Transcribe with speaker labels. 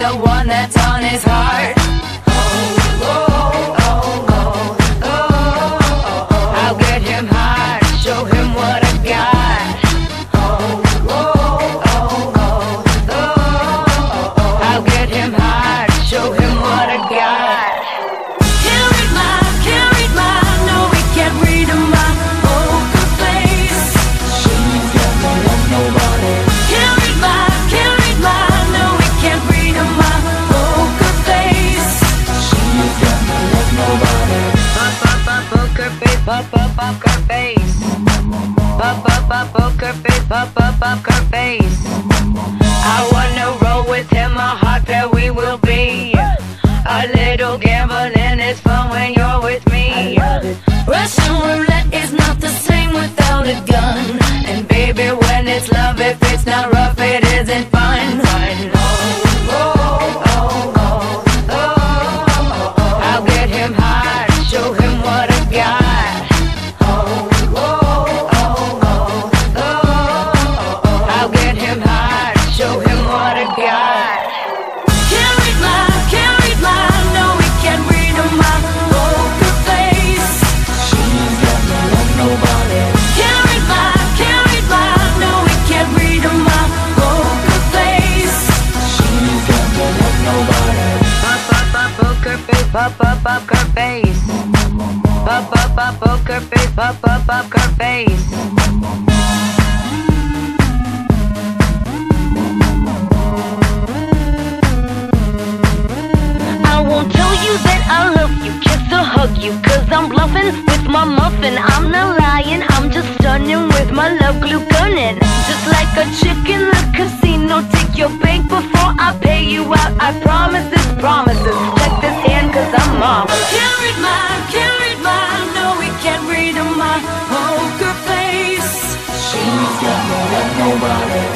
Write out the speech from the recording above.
Speaker 1: the one that's on his heart. I'll get him high, show him what I got. I'll get him high, show him what I got. Can't read my, no, we can't read my poker face.
Speaker 2: She's got no love, nobody.
Speaker 1: Can't read my, no, we can't read my poker face.
Speaker 2: She's got no love, nobody.
Speaker 1: Poker face, poker face. Poker face, poker face. I wanna roll with him, a hot pair we will be. A little gambling is fun when you're with me. Russian roulette is not the same without a gun. And baby, when it's love, if it's not rough, it isn't fun. I'll get him high, show him what I got. I'll get him high, show him what I got. Can't read my, no, we can't read my poker face.
Speaker 2: She's got no love, nobody.
Speaker 1: Can't read my, no, we can't read my poker face.
Speaker 2: She's got no love, nobody.
Speaker 1: Poker face, poker face. Poker face, poker face. I won't tell you that I love you, kiss or hug you, cause I'm bluffing with my muffin. I'm not lying, I'm just stunning with my love glue gunning. Just like a chick in the casino, take your bank before I pay you out. I promise this promises. Check this hand cause I'm marvelous. Can't read my, no, we can't read my poker face.
Speaker 2: She's got no love, nobody.